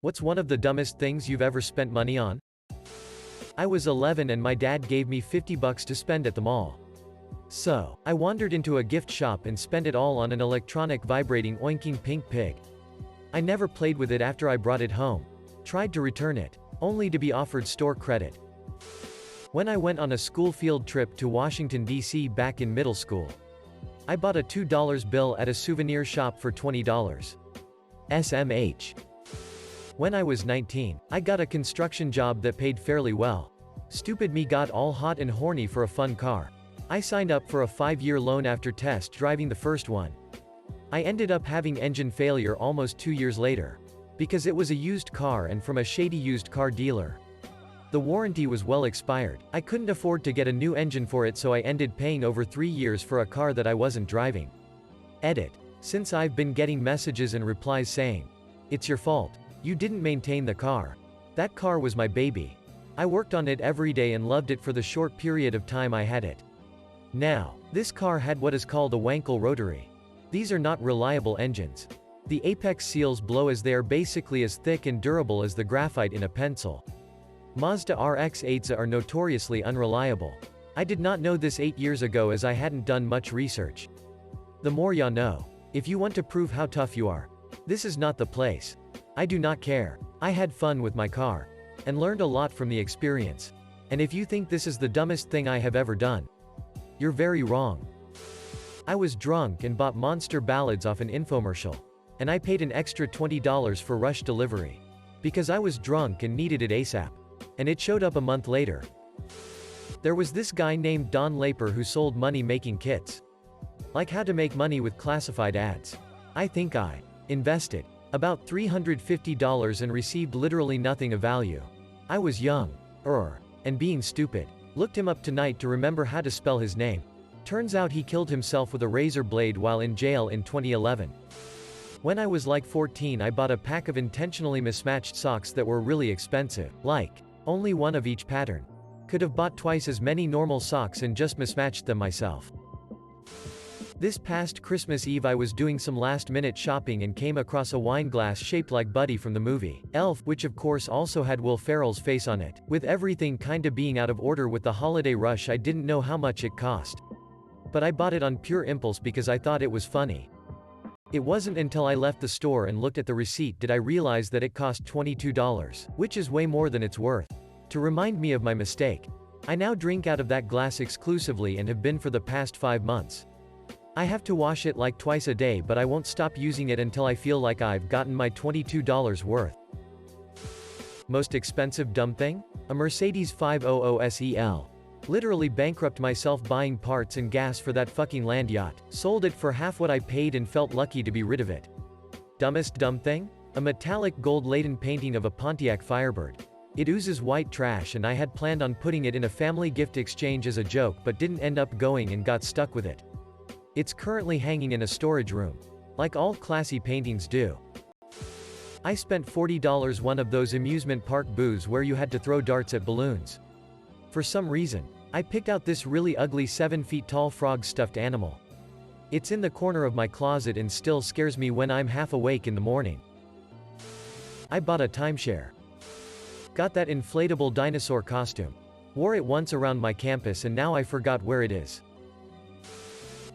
What's one of the dumbest things you've ever spent money on? I was 11 and my dad gave me $50 to spend at the mall. So, I wandered into a gift shop and spent it all on an electronic vibrating oinking pink pig. I never played with it after I brought it home. Tried to return it, only to be offered store credit. When I went on a school field trip to Washington, D.C. back in middle school, I bought a $2 bill at a souvenir shop for $20. SMH. When I was 19, I got a construction job that paid fairly well. Stupid me got all hot and horny for a fun car. I signed up for a 5-year loan after test driving the first one. I ended up having engine failure almost 2 years later. Because it was a used car and from a shady used car dealer. The warranty was well expired. I couldn't afford to get a new engine for it, so I ended paying over 3 years for a car that I wasn't driving. Edit. Since I've been getting messages and replies saying, "It's your fault. You didn't maintain the car." That car was my baby. I worked on it every day and loved it for the short period of time I had it. Now, this car had what is called a Wankel rotary. These are not reliable engines. The apex seals blow as they are basically as thick and durable as the graphite in a pencil. Mazda RX-8s are notoriously unreliable. I did not know this 8 years ago as I hadn't done much research. The more ya know. If you want to prove how tough you are, this is not the place. I do not care. I had fun with my car. And learned a lot from the experience. And if you think this is the dumbest thing I have ever done, you're very wrong. I was drunk and bought Monster Ballads off an infomercial. And I paid an extra $20 for rush delivery. Because I was drunk and needed it ASAP. And it showed up a month later. There was this guy named Don Laper who sold money-making kits. Like how to make money with classified ads. I think I invested about $350 and received literally nothing of value. I was young, and being stupid. Looked him up tonight to remember how to spell his name. Turns out he killed himself with a razor blade while in jail in 2011. When I was like 14, I bought a pack of intentionally mismatched socks that were really expensive. Like, only one of each pattern. Could have bought twice as many normal socks and just mismatched them myself. This past Christmas Eve I was doing some last-minute shopping and came across a wine glass shaped like Buddy from the movie Elf, which of course also had Will Ferrell's face on it. With everything kinda being out of order with the holiday rush, I didn't know how much it cost. But I bought it on pure impulse because I thought it was funny. It wasn't until I left the store and looked at the receipt did I realize that it cost $22, which is way more than it's worth. To remind me of my mistake, I now drink out of that glass exclusively and have been for the past 5 months. I have to wash it like twice a day, but I won't stop using it until I feel like I've gotten my $22 worth. Most expensive dumb thing? A Mercedes 500 SEL. Literally bankrupt myself buying parts and gas for that fucking land yacht. Sold it for half what I paid and felt lucky to be rid of it. Dumbest dumb thing? A metallic gold-laden painting of a Pontiac Firebird. It oozes white trash and I had planned on putting it in a family gift exchange as a joke but didn't end up going and got stuck with it. It's currently hanging in a storage room. Like all classy paintings do. I spent $40 one of those amusement park booths where you had to throw darts at balloons. For some reason, I picked out this really ugly 7 feet tall frog stuffed animal. It's in the corner of my closet and still scares me when I'm half awake in the morning. I bought a timeshare. Got that inflatable dinosaur costume. Wore it once around my campus and now I forgot where it is.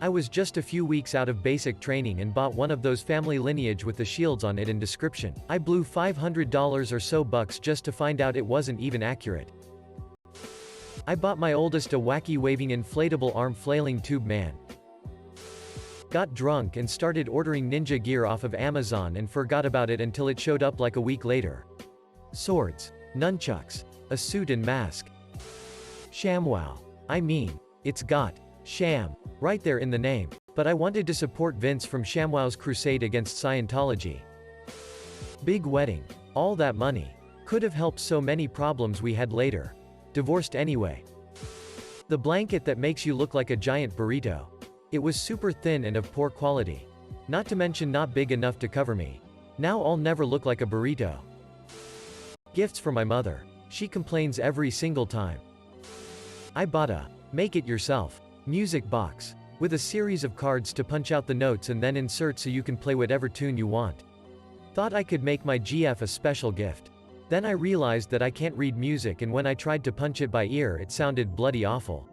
I was just a few weeks out of basic training and bought one of those family lineage with the shields on it and description. I blew $500 or so bucks just to find out it wasn't even accurate. I bought my oldest a wacky waving inflatable arm flailing tube man. Got drunk and started ordering ninja gear off of Amazon and forgot about it until it showed up like a week later. Swords, nunchucks, a suit and mask. ShamWow. I mean, it's got sham right there in the name. But I wanted to support Vince from ShamWow's crusade against Scientology. Big wedding. All that money. Could have helped so many problems we had later. Divorced anyway. The blanket that makes you look like a giant burrito. It was super thin and of poor quality. Not to mention not big enough to cover me. Now I'll never look like a burrito. Gifts for my mother. She complains every single time. I bought a make-it-yourself music box with a series of cards to punch out the notes and then insert so you can play whatever tune you want. Thought I could make my GF a special gift. Then I realized that I can't read music, and when I tried to punch it by ear it sounded bloody awful.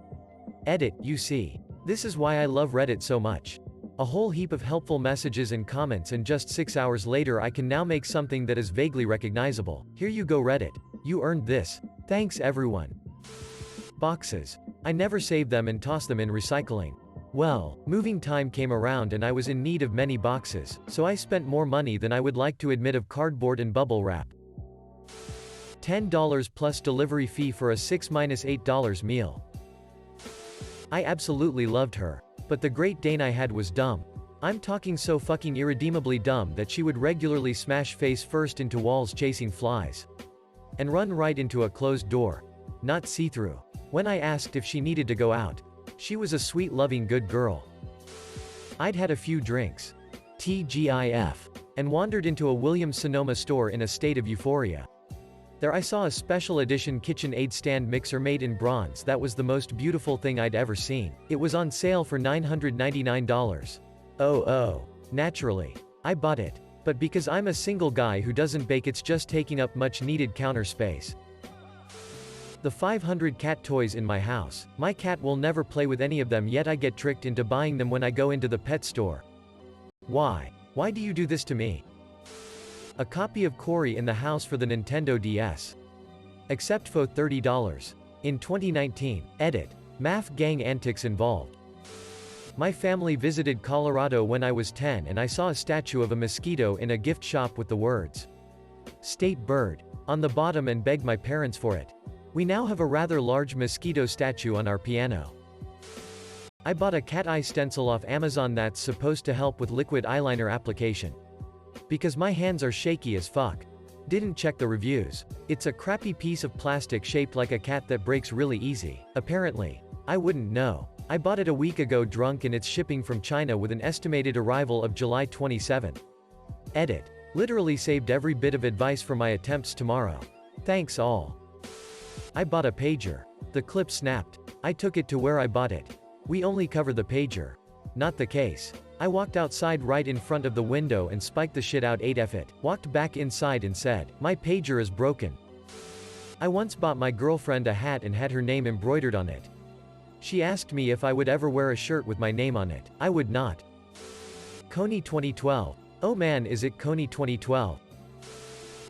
Edit, you see. This is why I love Reddit so much. A whole heap of helpful messages and comments, and just 6 hours later I can now make something that is vaguely recognizable. Here you go Reddit. You earned this. Thanks everyone. Boxes. I never save them and toss them in recycling. Well, moving time came around and I was in need of many boxes, so I spent more money than I would like to admit of cardboard and bubble wrap. $10 plus delivery fee for a $6-8 meal. I absolutely loved her. But the Great Dane I had was dumb. I'm talking so fucking irredeemably dumb that she would regularly smash face first into walls chasing flies. And run right into a closed door. Not see-through. When I asked if she needed to go out, she was a sweet loving good girl. I'd had a few drinks. TGIF. And wandered into a Williams-Sonoma store in a state of euphoria. There I saw a special edition KitchenAid stand mixer made in bronze that was the most beautiful thing I'd ever seen. It was on sale for $999. Oh. Naturally. I bought it. But because I'm a single guy who doesn't bake, it's just taking up much needed counter space. The 500 cat toys in my house. My cat will never play with any of them, yet I get tricked into buying them when I go into the pet store. Why? Why do you do this to me? A copy of Cory in the house for the Nintendo DS. Accept for $30. In 2019. Edit. Math gang antics involved. My family visited Colorado when I was 10 and I saw a statue of a mosquito in a gift shop with the words "State Bird" on the bottom and begged my parents for it. We now have a rather large mosquito statue on our piano. I bought a cat eye stencil off Amazon that's supposed to help with liquid eyeliner application. Because my hands are shaky as fuck. Didn't check the reviews. It's a crappy piece of plastic shaped like a cat that breaks really easy. Apparently. I wouldn't know. I bought it a week ago drunk and it's shipping from China with an estimated arrival of July 27. Edit. Literally saved every bit of advice for my attempts tomorrow. Thanks all. I bought a pager. The clip snapped. I took it to where I bought it. We only cover the pager. Not the case. I walked outside right in front of the window and spiked the shit out 8F it. Walked back inside and said, "My pager is broken." I once bought my girlfriend a hat and had her name embroidered on it. She asked me if I would ever wear a shirt with my name on it. I would not. Coney 2012. Oh man, is it Coney 2012.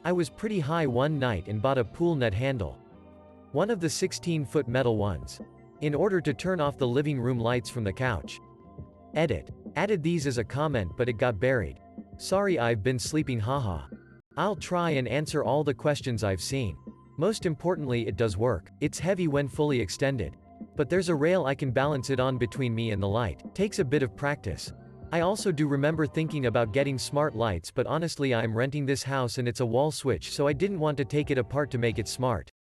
I was pretty high one night and bought a pool net handle. One of the 16-foot metal ones. In order to turn off the living room lights from the couch. Edit. Added these as a comment but it got buried. Sorry, I've been sleeping, haha. I'll try and answer all the questions I've seen. Most importantly, it does work. It's heavy when fully extended. But there's a rail I can balance it on between me and the light. Takes a bit of practice. I also do remember thinking about getting smart lights, but honestly I'm renting this house and it's a wall switch, so I didn't want to take it apart to make it smart.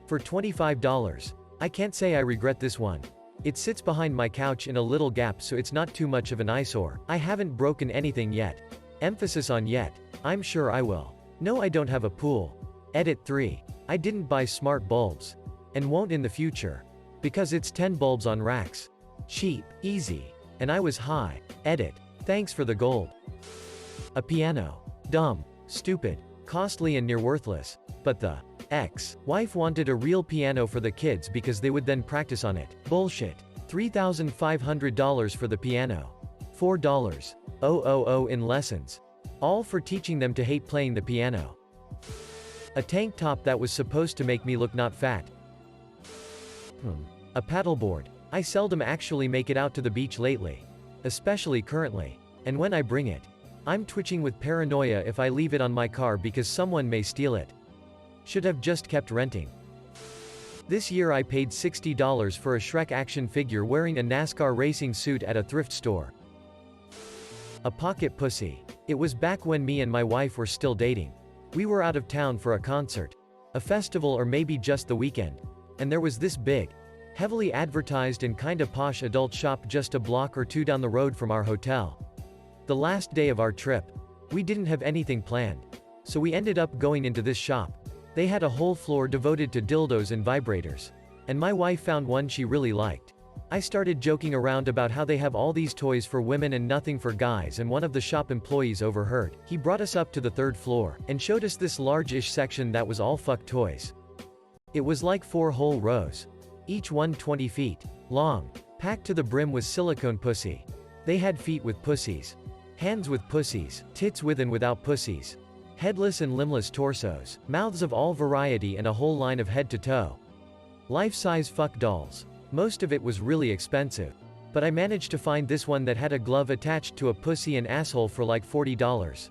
For $25. I can't say I regret this one. It sits behind my couch in a little gap, so it's not too much of an eyesore. I haven't broken anything yet. Emphasis on yet. I'm sure I will. No, I don't have a pool. Edit 3. I didn't buy smart bulbs. And won't in the future. Because it's 10 bulbs on racks. Cheap, easy. And I was high. Edit. Thanks for the gold. A piano. Dumb. Stupid. Costly and near worthless. But the ex-wife wanted a real piano for the kids because they would then practice on it. Bullshit. $3,500 for the piano. $4,000 in lessons. All for teaching them to hate playing the piano. A tank top that was supposed to make me look not fat. A paddleboard. I seldom actually make it out to the beach lately. Especially currently. And when I bring it, I'm twitching with paranoia if I leave it on my car because someone may steal it. Should have just kept renting. This year I paid $60 for a Shrek action figure wearing a NASCAR racing suit at a thrift store. A pocket pussy. It was back when me and my wife were still dating. We were out of town for a concert. A festival or maybe just the weekend. And there was this big, heavily advertised and kinda posh adult shop just a block or two down the road from our hotel. The last day of our trip. We didn't have anything planned. So we ended up going into this shop. They had a whole floor devoted to dildos and vibrators. And my wife found one she really liked. I started joking around about how they have all these toys for women and nothing for guys, and one of the shop employees overheard. He brought us up to the 3rd floor, and showed us this large-ish section that was all fuck toys. It was like 4 whole rows. Each one 20 feet long. Packed to the brim with silicone pussy. They had feet with pussies. Hands with pussies, tits with and without pussies. Headless and limbless torsos, mouths of all variety and a whole line of head to toe. Life-size fuck dolls. Most of it was really expensive. But I managed to find this one that had a glove attached to a pussy and asshole for like $40.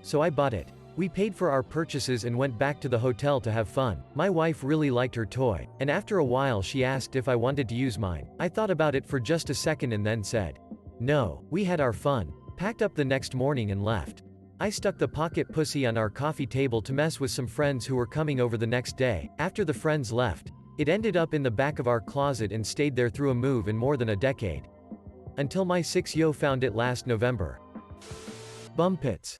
So I bought it. We paid for our purchases and went back to the hotel to have fun. My wife really liked her toy, and after a while she asked if I wanted to use mine. I thought about it for just a second and then said, no. We had our fun, packed up the next morning and left. I stuck the pocket pussy on our coffee table to mess with some friends who were coming over the next day. After the friends left, it ended up in the back of our closet and stayed there through a move in more than a decade. Until my 6-yo found it last November. Bum pits.